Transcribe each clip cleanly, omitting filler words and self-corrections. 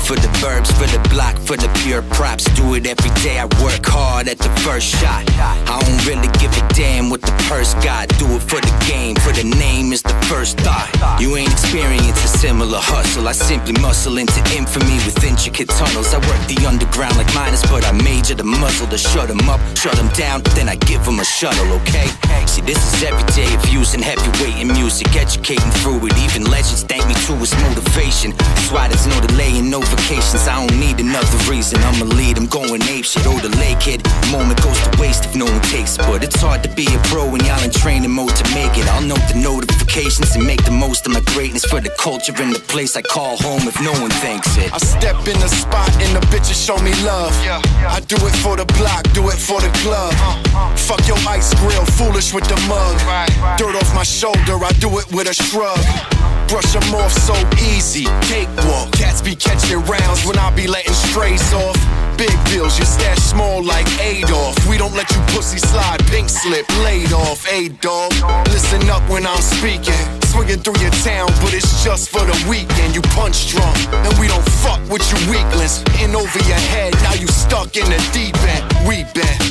for the burbs, for the block, for the pure props. Do it every day, I work hard at the first shot. I don't really give a damn what the purse got. Do it for the game, for the name is the first thought. You ain't experienced a similar hustle. I simply muscle into infamy with intricate tunnels. I work the underground like miners, but I major the muzzle to shut them up, shut them down, then I give them a shuttle, okay? See, this is every day of using heavyweight in music, educating through it. Even legends thank me to its motivation. That's why there's no delay and no vacations. I don't need another reason, I'ma lead, I'm going apeshit. Oh, the lake kid, moment goes to waste if no one takes it. But it's hard to be a pro when y'all in training mode to make it. I'll note the notifications and make the most of my greatness for the culture in the place I call home if no one thinks it. I step in the spot and the bitches show me love. I do it for the block, do it for the club. Fuck your ice grill, foolish with the mug. Dirt off my shoulder, I do it with a shrug. Brush them off so easy, cakewalk. Cats be catching rounds when I be letting strays off. Big bills, your stash small like Adolf. We don't let you pussy slide, pink slip, laid off, A-dog. Listen up when I'm speaking. Swinging through your town, but it's just for the weekend. You punch drunk, and we don't fuck with you weaklings. In over your head, now you stuck in the deep end. We bet.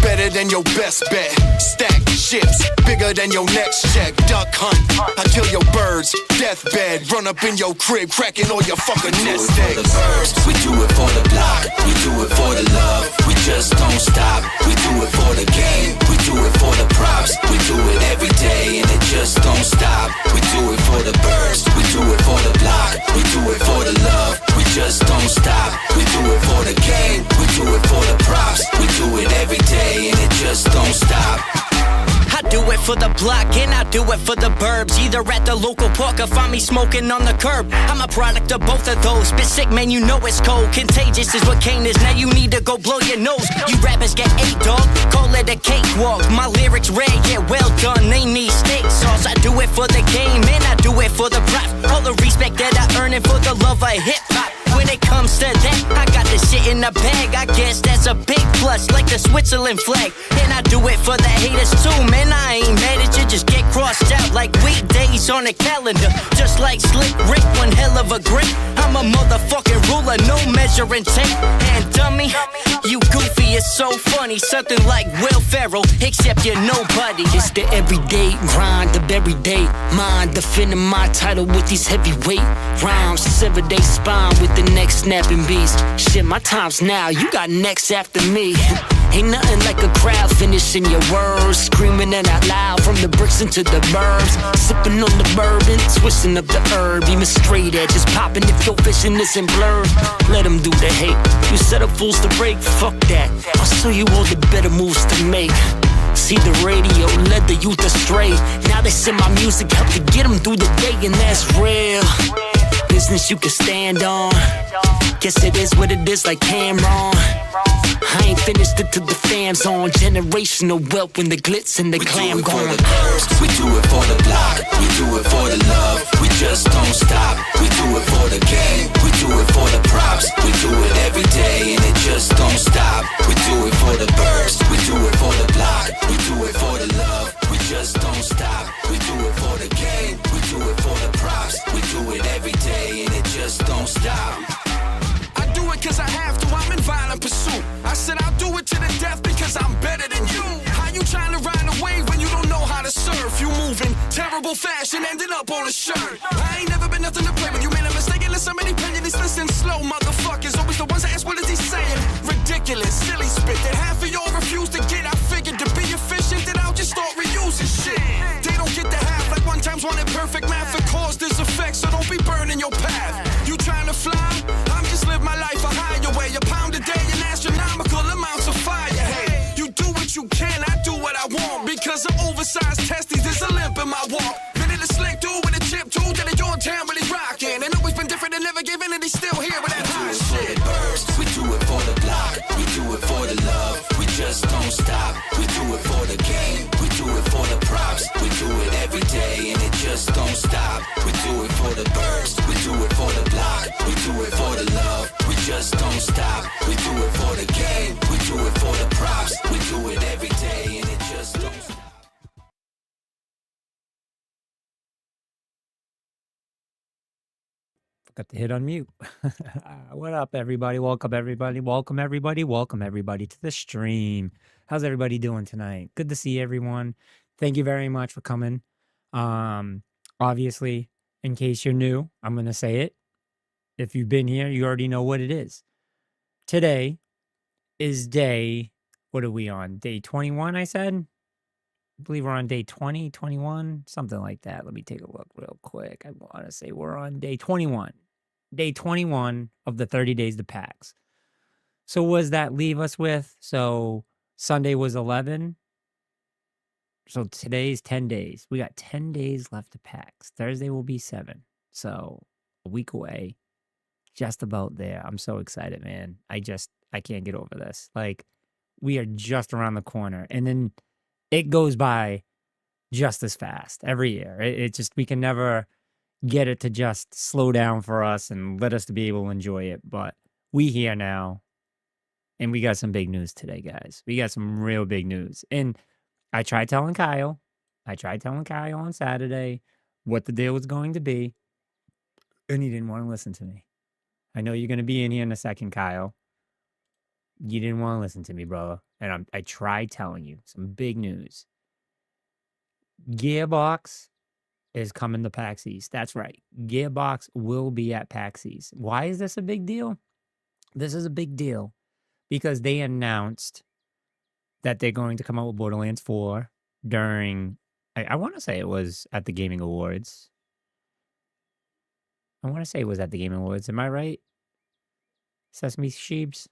Better than your best bet. Stack chips, bigger than your next check. Duck hunt, I kill your birds. Deathbed, run up in your crib, cracking all your fucking nest eggs. We do it for the block, we do it for the love. We just don't stop, we do it for the game. We do it for the props, we do it every day and it just don't stop. We do it for the birds, we do it for the block. We do it for the love, we just don't stop. We do it for the game, we do it for the props. We do it every day and it just don't stop. I do it for the block and I do it for the burbs. Either at the local park or find me smoking on the curb. I'm a product of both of those. Spit sick, man, you know it's cold. Contagious is what Kane is. Now you need to go blow your nose. You rappers get ate, dog. Call it a cakewalk. My lyrics rare, yeah, well done. They need steak sauce. I do it for the game and I do it for the props. All the respect that I earn it for the love of hip hop. When it comes to that, I got the shit in the bag. I guess that's a big plus, like the Switzerland flag. And I do it for the haters too, man. I ain't mad at you, just get crossed out like weekdays on the calendar. Just like Slick Rick, one hell of a grip. I'm a motherfucking ruler, no measuring tape. And dummy, you goofy, it's so funny. Something like Will Ferrell, except you're nobody. It's the everyday grind of everyday mind. Defending my title with these heavyweight rhymes. Sever day spine with the next snapping beast. Shit, my time's now, you got next after me. Ain't nothing like a crowd finishing your words. Screaming it out loud from the bricks into the burbs. Sipping on the bourbon, twisting up the herb. Even straight edges popping if your vision isn't blurred. Let them do the hate. You set up fools to break, fuck that. I'll show you all the better moves to make. See, the radio led the youth astray. Now they send my music help to get them through the day, and that's real. Business you can stand on. Guess it is what it is, like Cameron. I ain't finished it till the fam's on. Generational wealth when the glitz and the clam gone. We do it for the block, we do it for the love. We just don't stop, we do it for the game. We do it for the props, we do it every day and it just don't stop. We do it for the birds, we do it for the block. We do it for the love, we just don't stop. We do it for the game, we do it for the props. We do it every day and it just don't stop. Cause I have to, I'm in violent pursuit. I said I'll do it to the death because I'm better than you. How you trying to ride a wave when you don't know how to surf? You moving terrible fashion, ending up on a shirt. I ain't never been nothing to play with. You made a mistake and listen many pennies. Listen slow, motherfuckers. Always the ones that ask what is he saying. Ridiculous, silly spit that half of y'all refuse to get. I figured to be efficient that I'll just start reusing shit. They don't get the half like one times wanted perfect math for cause this effect, so don't be burning your path. You trying to fly? I'm just live my life a higher way. A pound a day and astronomical amounts of fire. Hey, you do what you can, I do what I want. Because of oversized testes, there's a limp in my walk. Been in a slick dude with a chip too, that in your town really rockin'. And always been different and never gave in, and they still here with that hot shit. We do it for the block, we do it for the love. We just don't stop, we do it for the game. We do it for the props, we do it every day and it just don't stop. We do it for the birds, we do it for the block. We do it for the love, we just don't stop. We do it for the game, we do it for the props. We do it every day and it just don't stop. Got to hit unmute. What up, everybody? Welcome, everybody. Welcome, everybody. Welcome, everybody, to the stream. How's everybody doing tonight? Good to see everyone. Thank you very much for coming. Obviously, in case you're new, I'm going to say it. If you've been here, you already know what it is. Today is day, what are we on? Day 21, I said? I believe we're on day 20, 21, something like that. Let me take a look real quick. I want to say we're on day 21. Day 21 of the 30 days to PAX. So what does that leave us with? So Sunday was 11. So today's 10 days. We got 10 days left to PAX. Thursday will be 7. So a week away. Just about there. I'm so excited, man. I can't get over this. Like, we are just around the corner. And then it goes by just as fast every year. It just, we can never get it to just slow down for us and let us to be able to enjoy it. But we here now, and we got some big news today, guys. We got some real big news. And I tried telling Kyle on Saturday what the deal was going to be, and he didn't want to listen to me. I know you're going to be in here in a second, Kyle. You didn't want to listen to me, brother. And I tried telling you some big news. Gearbox is coming to PAX East. That's right. Gearbox will be at PAX East. Why is this a big deal? This is a big deal because they announced that they're going to come out with Borderlands 4 during, I want to say it was at the Gaming Awards. I want to say it was at the Gaming Awards. Am I right? Sesame Sheeps?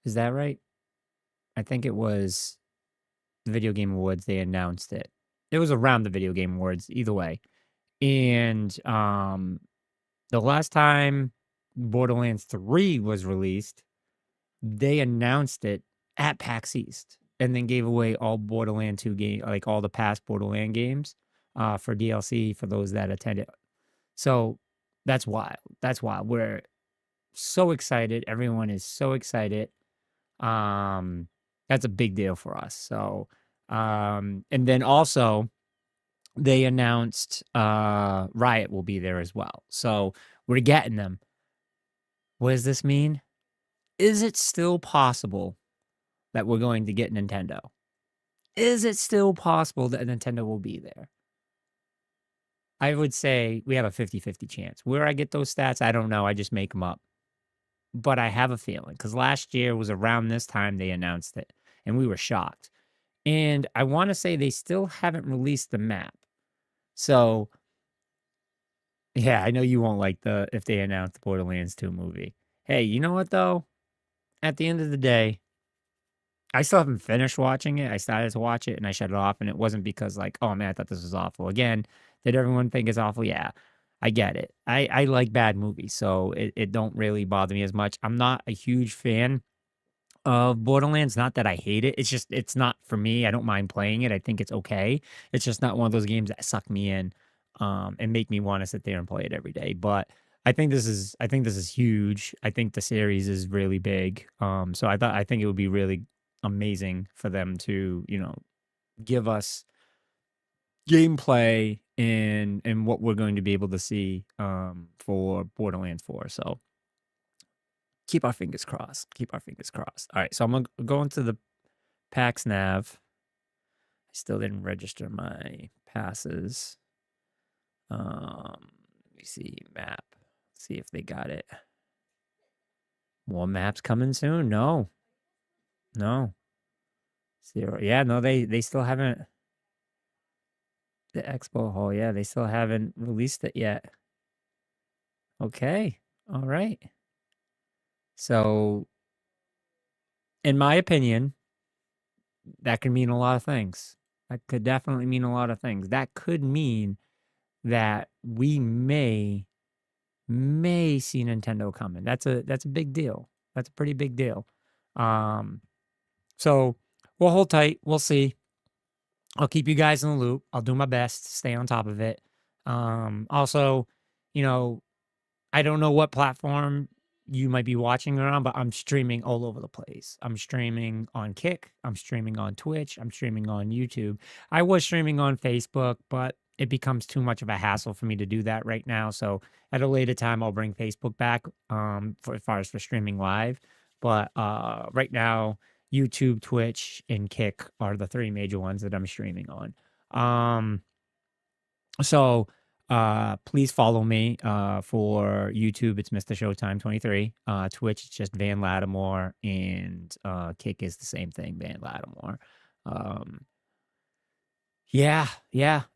Is that right? I think it was the Video Game Awards. They announced it. It was around the Video Game Awards, either way. And the last time Borderlands 3 was released, they announced it at PAX East and then gave away all Borderlands 2 games, like all the past Borderlands games for DLC for those that attended. So that's wild. That's wild. We're so excited. Everyone is so excited. That's a big deal for us. So, and then also they announced Riot will be there as well. So we're getting them. What does this mean? Is it still possible that we're going to get Nintendo? Is it still possible that Nintendo will be there? I would say we have a 50-50 chance. Where I get those stats, I don't know. I just make them up. But I have a feeling because last year was around this time they announced it and we were shocked. And I want to say they still haven't released the map. So, yeah, I know you won't like if they announce the Borderlands 2 movie. Hey, you know what though? At the end of the day, I still haven't finished watching it. I started to watch it and I shut it off. And it wasn't because like, oh man, I thought this was awful. Again, did everyone think it's awful? Yeah. I get it. I like bad movies, so it don't really bother me as much. I'm not a huge fan of Borderlands. Not that I hate it. It's just, it's not for me. I don't mind playing it. I think it's okay. It's just not one of those games that suck me in and make me want to sit there and play it every day. But I think this is huge. I think the series is really big. So I think it would be really amazing for them to, give us gameplay and what we're going to be able to see for Borderlands 4. So keep our fingers crossed. Keep our fingers crossed. All right, so I'm going to go into the PAX Nav. I still didn't register my passes. Let me see. Map. See if they got it. More maps coming soon? No. 0. Yeah, no, they still haven't. The expo hall, yeah, they still haven't released it yet. Okay, all right. So, in my opinion, that could mean a lot of things. That could definitely mean a lot of things. That could mean that we may see Nintendo coming. That's a big deal. That's a pretty big deal. So we'll hold tight. We'll see. I'll keep you guys in the loop. I'll do my best to stay on top of it. Also, I don't know what platform you might be watching around, but I'm streaming all over the place. I'm streaming on Kick. I'm streaming on Twitch. I'm streaming on YouTube. I was streaming on Facebook, but it becomes too much of a hassle for me to do that right now. So at a later time, I'll bring Facebook back for as far as for streaming live. But right now, YouTube, Twitch, and Kick are the three major ones that I'm streaming on. So please follow me for YouTube. It's Mr. Showtime 23. Twitch, it's just Van Lattimore, and Kick is the same thing, Van Lattimore. Yeah,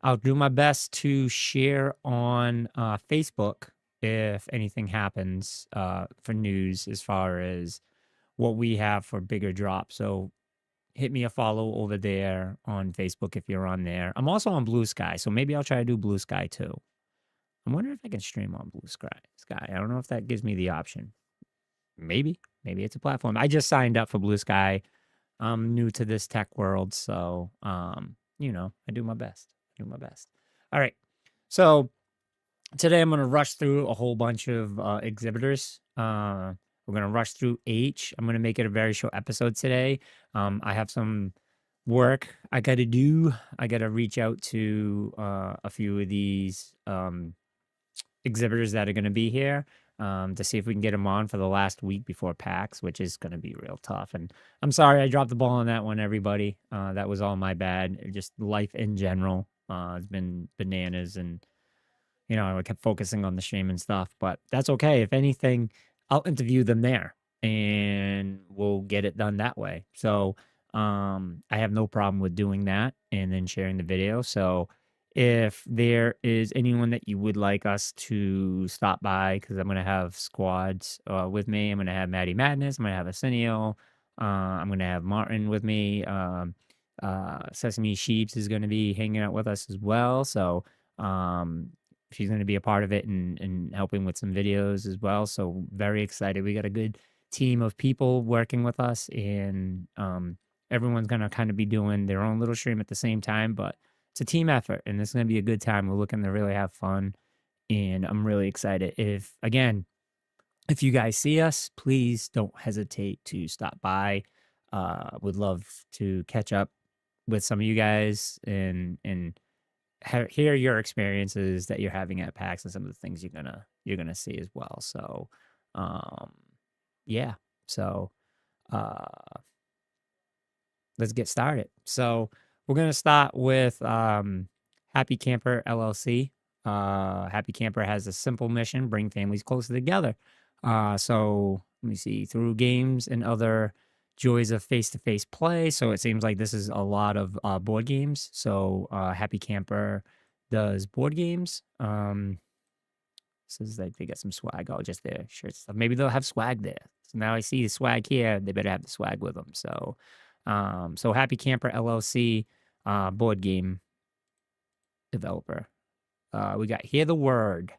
I'll do my best to share on Facebook if anything happens for news as far as what we have for bigger drops. So hit me a follow over there on Facebook if you're on there. I'm also on Blue Sky, so maybe I'll try to do Blue Sky too. I'm wondering if I can stream on Blue Sky. I don't know if that gives me the option. Maybe it's a platform. I just signed up for Blue Sky. I'm new to this tech world, so I do my best. All right. So today I'm going to rush through a whole bunch of exhibitors. We're going to rush through H. I'm going to make it a very short episode today. I have some work I got to do. I got to reach out to a few of these exhibitors that are going to be here to see if we can get them on for the last week before PAX, which is going to be real tough. And I'm sorry I dropped the ball on that one, everybody. That was all my bad. Just life in general has been bananas, and I kept focusing on the stream and stuff, but that's okay. If anything, I'll interview them there and we'll get it done that way. So I have no problem with doing that and then sharing the video. So if there is anyone that you would like us to stop by, because I'm going to have squads with me. I'm going to have Maddie Madness. I'm going to have Arsenio. I'm going to have Martin with me. Sesame Sheeps is going to be hanging out with us as well. So she's going to be a part of it and helping with some videos as well. So very excited. We got a good team of people working with us, and everyone's going to kind of be doing their own little stream at the same time, but it's a team effort, and it's going to be a good time. We're looking to really have fun, and I'm really excited. If you guys see us, please don't hesitate to stop by. Would love to catch up with some of you guys and hear your experiences that you're having at PAX and some of the things you're gonna see as well. So, yeah. So, let's get started. So we're gonna start with Happy Camper LLC. Happy Camper has a simple mission: bring families closer together. So let me see, through games and other joys of face-to-face play. So it seems like this is a lot of board games. So Happy Camper does board games. This is like they got some swag. Oh, just their shirts stuff. Maybe they'll have swag there. So now I see the swag here. They better have the swag with them. So Happy Camper LLC, board game developer. We got Hear the Word.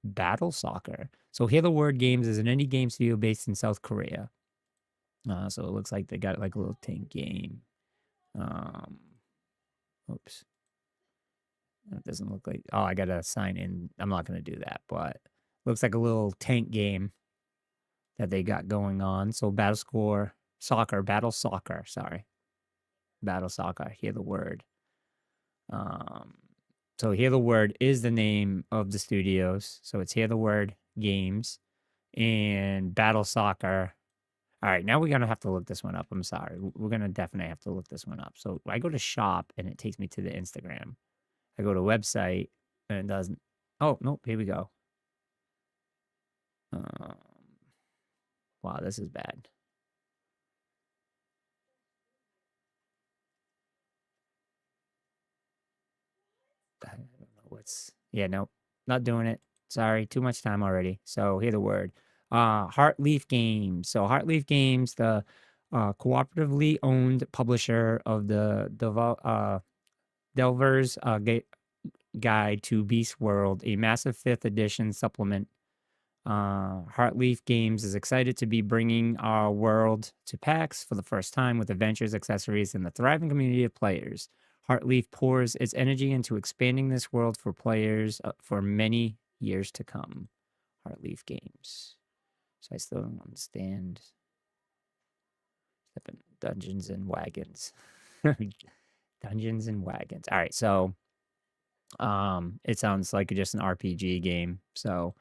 Battle Soccer. So Hear the Word Games is an indie game studio based in South Korea. So it looks like they got like a little tank game. Oops. That doesn't look like... Oh, I got to sign in. I'm not going to do that, but looks like a little tank game that they got going on. So Battle Soccer, Hear the Word. So Hear the Word is the name of the studios. So it's Hear the Word Games and Battle Soccer. All right, now we're going to have to look this one up. I'm sorry. We're going to definitely have to look this one up. So I go to shop and it takes me to the Instagram. I go to website and it doesn't. Oh, nope, here we go. Wow, this is bad. I don't know what's... Yeah, nope, not doing it. Sorry, too much time already. So Hear the Word. Heartleaf Games. So Heartleaf Games, the cooperatively owned publisher of the Delver's Guide to Beast World, a massive 5th edition supplement. Heartleaf Games is excited to be bringing our world to PAX for the first time with adventures, accessories, and the thriving community of players. Heartleaf pours its energy into expanding this world for players for many years to come. Heartleaf Games. So I still don't understand. Dungeons and Wagons. Dungeons and Wagons. All right, so it sounds like just an RPG game. So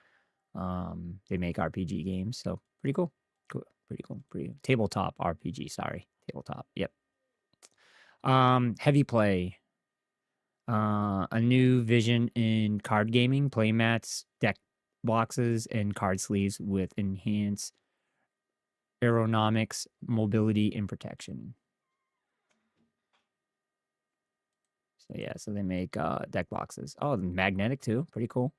they make RPG games, so pretty cool. Pretty cool. Pretty tabletop RPG, sorry. Tabletop. Yep. Heavy Play. A new vision in card gaming, play mats, deck boxes, and card sleeves with enhanced aerodynamics, mobility, and protection. So yeah, so they make deck boxes. Oh, magnetic too. Pretty cool.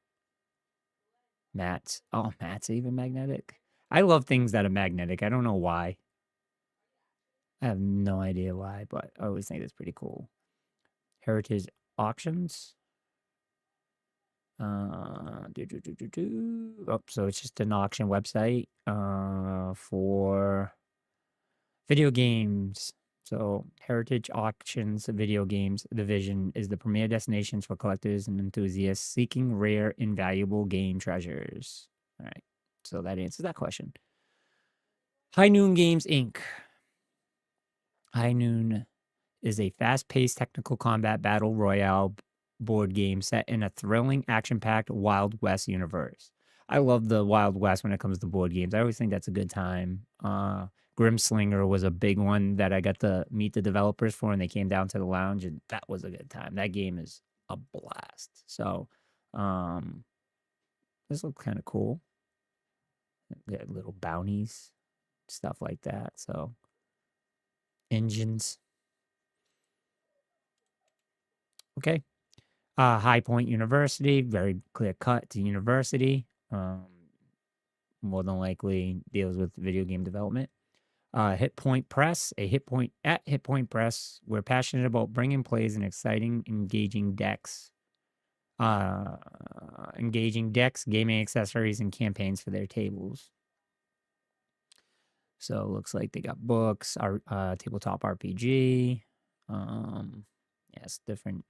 Mats. Oh, mats are even magnetic. I love things that are magnetic. I don't know why. I have no idea why, but I always think it's pretty cool. Heritage auctions. Oh, so it's just an auction website for video games. So Heritage Auctions Video Games Division is the premier destination for collectors and enthusiasts seeking rare, invaluable game treasures. All right, so that answers that question. High Noon Games, Inc. High Noon is a fast-paced technical combat battle royale board game set in a thrilling, action-packed Wild West universe. I love the Wild West when it comes to board games. I always think that's a good time. Grimslinger was a big one that I got to meet the developers for, and they came down to the lounge, and that was a good time. That game is a blast. So, this looks kind of cool. Got little bounties, stuff like that. So, engines. Okay. High Point University, very clear cut to university. More than likely deals with video game development. Hit Point Press, Hit Point Press, we're passionate about bringing players and exciting, engaging decks, gaming accessories, and campaigns for their tables. So it looks like they got books, tabletop RPG, yes, different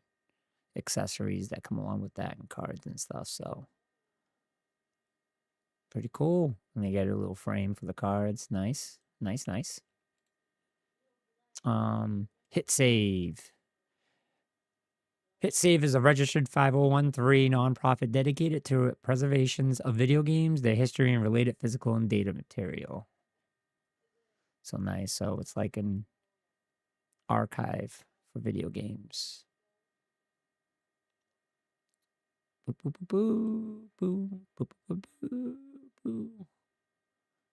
accessories that come along with that and cards and stuff. So pretty cool. And they get a little frame for the cards. Nice. Hit Save. Hit Save is a registered 5013 nonprofit dedicated to preservations of video games, their history, and related physical and data material. So nice. So it's like an archive for video games.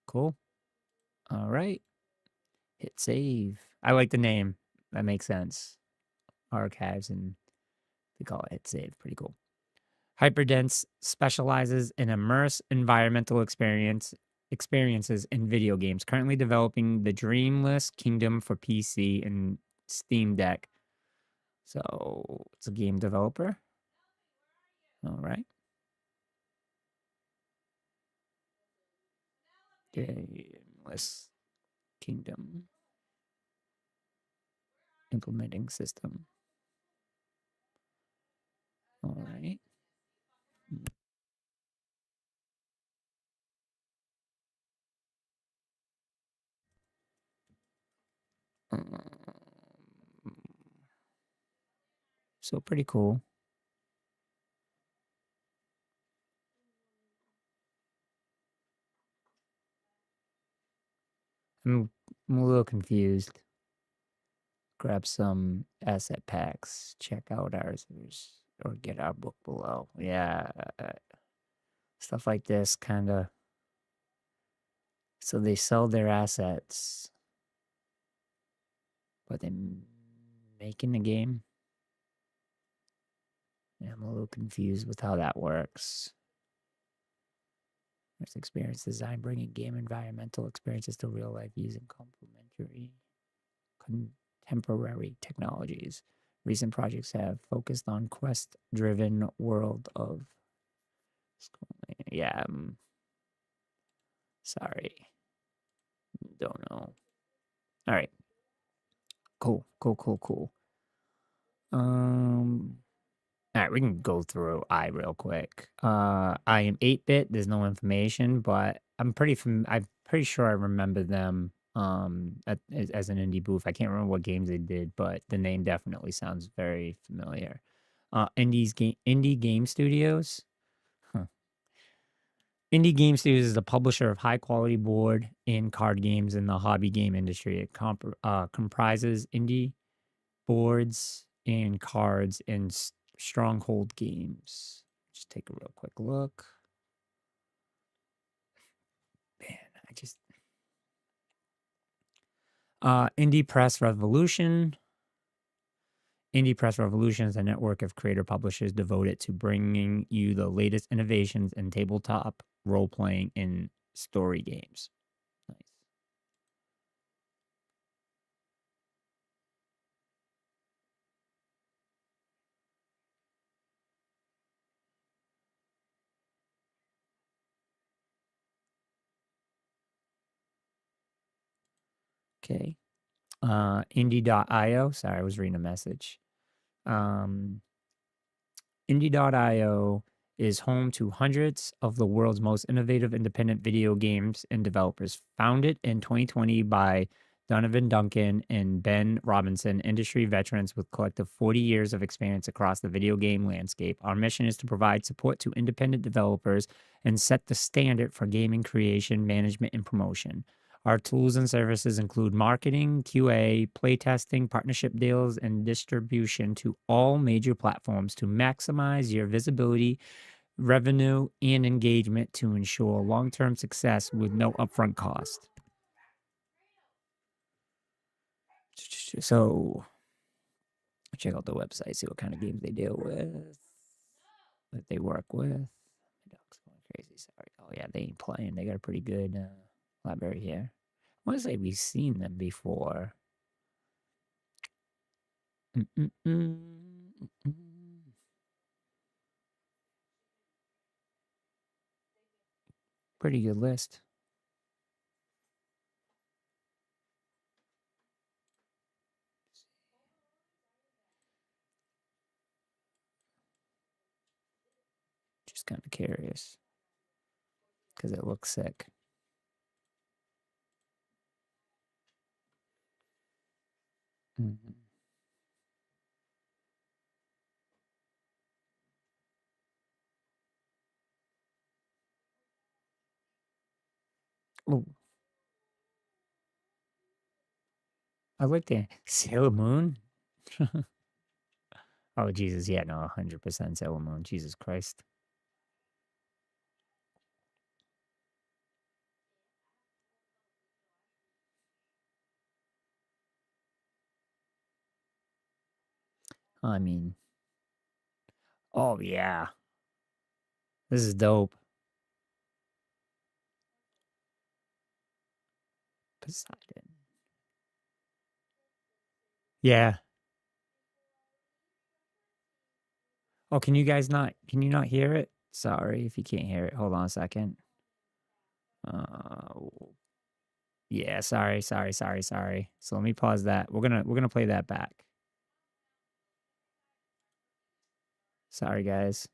Cool. All right. Hit Save. I like the name. That makes sense. Archives, and they call it Hit Save. Pretty cool. Hyperdense specializes in immersive environmental experiences in video games, currently developing the Dreamless Kingdom for PC and Steam Deck. So it's a game developer. All right. Dreamless Kingdom implementing system. All right. So pretty cool. I'm a little confused. Grab some asset packs, check out ours, or get our book below. Yeah. Stuff like this kind of. So they sell their assets, but they're making the game. Yeah, I'm a little confused with how that works. There's experience design, bringing game environmental experiences to real life using contemporary technologies. Recent projects have focused on quest-driven world of. Yeah, sorry. Don't know. All right. Cool. All right, we can go through real quick. I am 8-bit. There's no information, but I'm pretty sure I remember them as an indie booth. I can't remember what games they did, but the name definitely sounds very familiar. Indie Game Studios. Huh. Indie Game Studios is a publisher of high-quality board and card games in the hobby game industry. It comprises indie boards and cards and stronghold games. Just take a real quick look. Man, Indie Press Revolution. Indie Press Revolution is a network of creator publishers devoted to bringing you the latest innovations in tabletop role-playing and story games. Nice. Okay. Indie.io. Sorry, I was reading a message. Indie.io is home to hundreds of the world's most innovative independent video games and developers. Founded in 2020 by Donovan Duncan and Ben Robinson, industry veterans with collective 40 years of experience across the video game landscape. Our mission is to provide support to independent developers and set the standard for gaming creation, management, and promotion. Our tools and services include marketing, QA, playtesting, partnership deals, and distribution to all major platforms to maximize your visibility, revenue, and engagement to ensure long-term success with no upfront cost. So, check out the website, see what kind of games they deal with, what they work with. My dog's going crazy, sorry. Oh, yeah, they ain't playing. They got a pretty good library here. I want to say we've seen them before. Pretty good list. Just kind of curious because it looks sick. Oh, I like that. Sailor Moon? Oh, Jesus. Yeah, no, 100% Sailor Moon. Jesus Christ. I mean, oh, yeah. This is dope. Poseidon. Yeah. Oh, can you not hear it? Sorry if you can't hear it. Hold on a second. Yeah, sorry. So let me pause that. We're gonna play that back. Sorry, guys.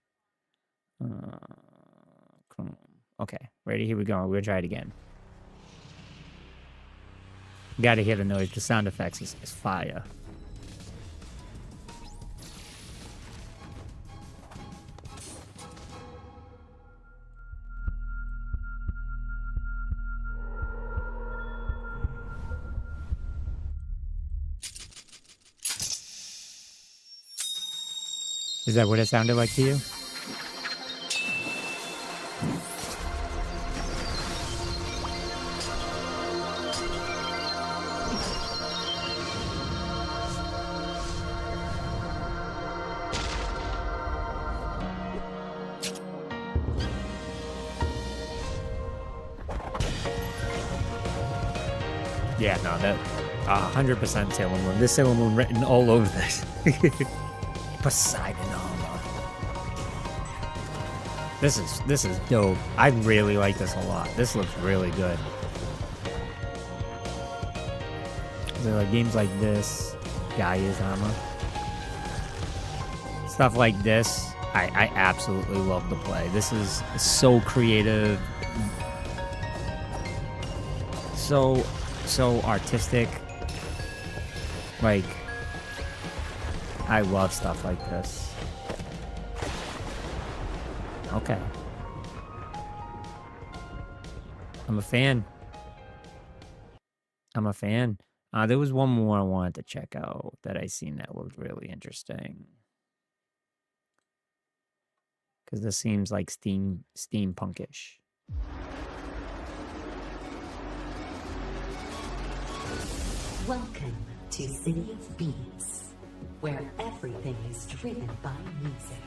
Okay, ready? Here we go. We're gonna try it again. Gotta hear the noise. The sound effects is fire. Is that what it sounded like to you? Yeah, no, that 100% Sailor Moon. This Sailor Moon written all over this. Poseidon armor. This is dope. I really like this a lot. This looks really good. So like games like this, Gaia's armor, stuff like this, I absolutely love to play. This is so creative. So so artistic. Like, I love stuff like this. Okay. I'm a fan. I'm a fan. There was one more I wanted to check out that I seen that looked really interesting. Because this seems like steampunkish. Welcome to City of Beats, where everything is driven by music.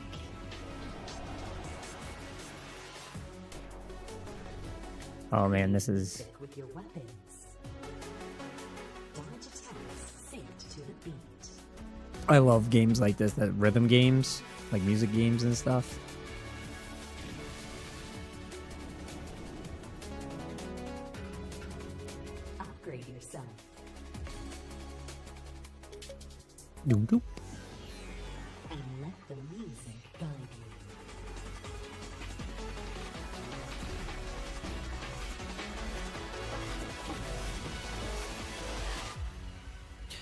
Oh man, this is... Music with your weapons. Dodge attacks synced to the beat. I love games like this, that rhythm games, like music games and stuff. Upgrade yourself. Doom doom. And let the music guide you.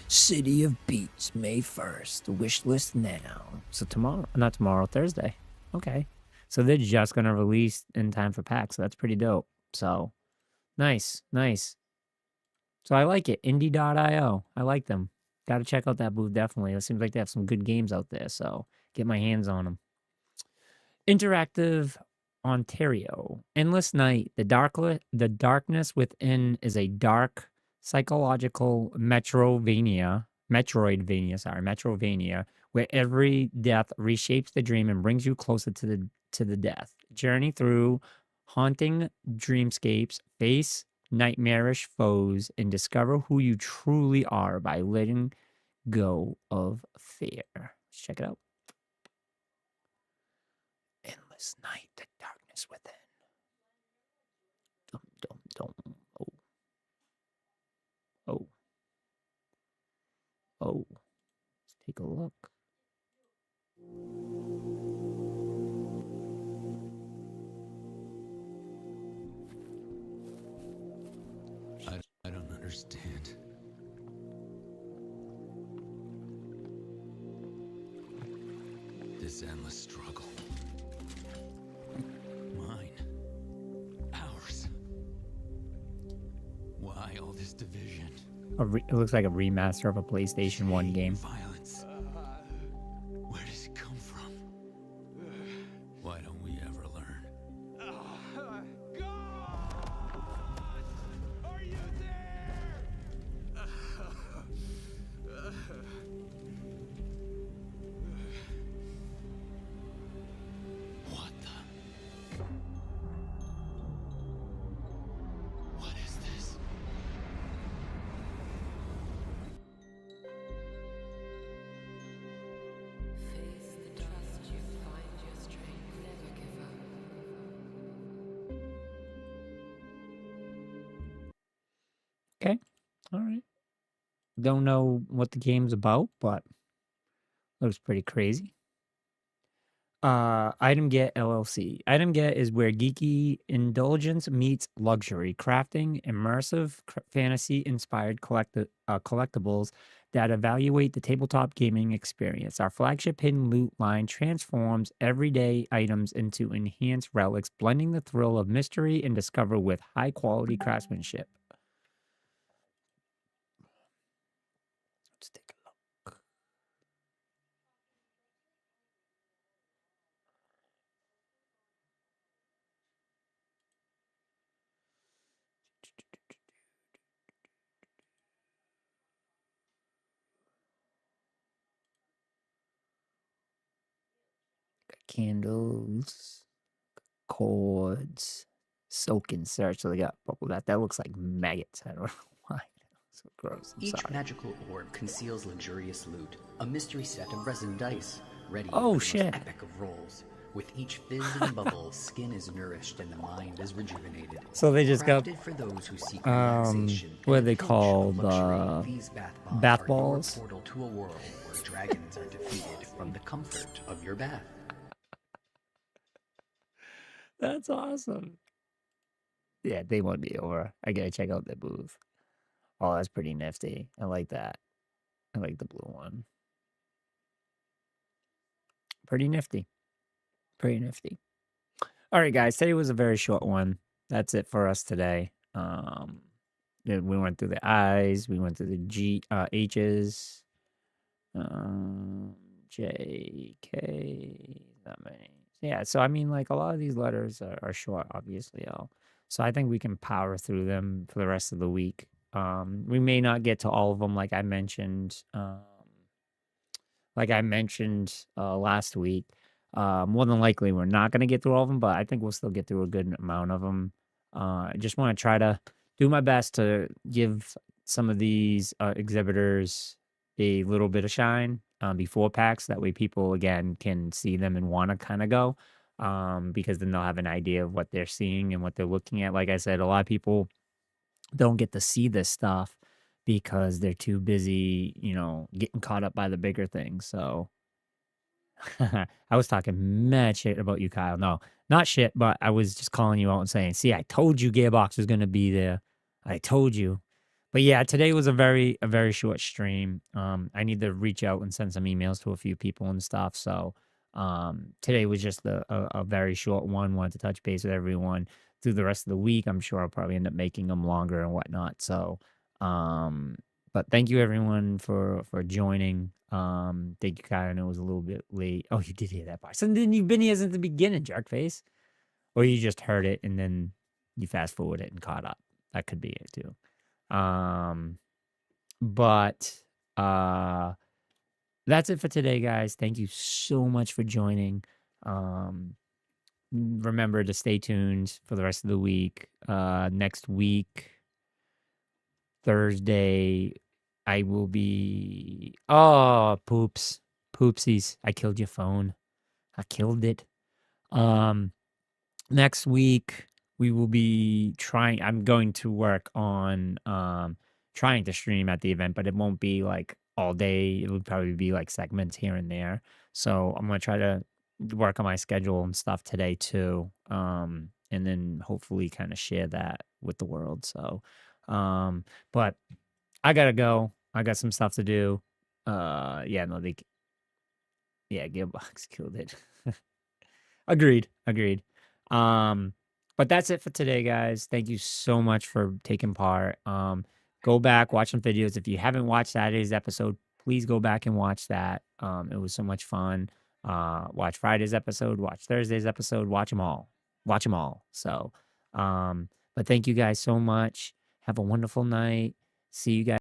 City of Beats, May 1st. Wish list now. So tomorrow, not tomorrow, Thursday. Okay. So they're just going to release in time for PAX. So that's pretty dope. So nice, nice. So I like it. Indie.io. I like them. Got to check out that booth, definitely. It seems like they have some good games out there. So get my hands on them. Interactive Ontario. Endless Night. The darkness within is a dark psychological Metroidvania, where every death reshapes the dream and brings you closer to the death. Journey through haunting dreamscapes, face nightmarish foes, and discover who you truly are by letting go of fear. Let's check it out. Endless Night, the darkness within. Dum dum dum. Oh, let's take a look. I don't understand. This endless struggle. Mine. Ours. Why all this division? It looks like a remaster of a PlayStation 1 game. Violence. Where does it come from? Why don't we ever learn? Are you there? What the? What is this? Face the dust, you find your strength, never give up. Okay. All right. Don't know what the game's about, but looks pretty crazy. Item Get LLC. Item Get is where geeky indulgence meets luxury, crafting immersive fantasy-inspired collectibles that evaluate the tabletop gaming experience. Our flagship hidden loot line transforms everyday items into enhanced relics, blending the thrill of mystery and discovery with high-quality craftsmanship. Let's take a look. Candles, cords, soak and search. So they got bubble that looks like maggots. I don't know why. So gross. I'm Each sorry. magical orb conceals luxurious loot, a mystery set of resin dice, ready Oh, for the shit. most epic of rolls. With each fizzing bubble, skin is nourished and the mind is rejuvenated. So they just got Crafted for those who seek relaxation and what are a they pinch of called? luxury, these Bath are your balls? portal to a world where dragons are defeated from the comfort of your bath. That's awesome. Yeah, they won't be over. I gotta check out their booth. Oh, that's pretty nifty. I like that. I like the blue one. Pretty nifty. Pretty nifty. All right, guys. Today was a very short one. That's it for us today. We went through the I's. We went through the H's. J, K, that many. Yeah, so I mean, like, a lot of these letters are short, obviously. So I think we can power through them for the rest of the week. We may not get to all of them, like I mentioned. Last week. More than likely, we're not going to get through all of them, but I think we'll still get through a good amount of them. I just want to try to do my best to give some of these exhibitors a little bit of shine before PAX. That way people, again, can see them and want to kind of go because then they'll have an idea of what they're seeing and what they're looking at. Like I said, a lot of people don't get to see this stuff because they're too busy, getting caught up by the bigger things. So I was talking mad shit about you, Kyle. No, not shit, but I was just calling you out and saying, see, I told you Gearbox was going to be there. I told you. But yeah, today was a very short stream. I need to reach out and send some emails to a few people and stuff. So today was just a very short one. Wanted to touch base with everyone through the rest of the week. I'm sure I'll probably end up making them longer and whatnot. So, but thank you everyone for joining. Thank you, Kyle. I know it was a little bit late. Oh, you did hear that part. So then you've been here since the beginning, jerk face. Or you just heard it and then you fast forward it and caught up. That could be it too. But that's it for today, guys. Thank you so much for joining. Remember to stay tuned for the rest of the week. Next week, Thursday, I will be... Oh, poopsies. I killed your phone. I killed it. Next week, we will be trying... I'm going to work on trying to stream at the event, but it won't be like all day. It will probably be like segments here and there. So I'm going to try to work on my schedule and stuff today too. And then hopefully kind of share that with the world. So, but I gotta go. I got some stuff to do. Gearbox killed it. Agreed. But that's it for today, guys. Thank you so much for taking part. Go back, watch some videos. If you haven't watched Saturday's episode, please go back and watch that. It was so much fun. Watch Friday's episode, watch Thursday's episode, watch them all. So, but thank you guys so much. Have a wonderful night. See you guys.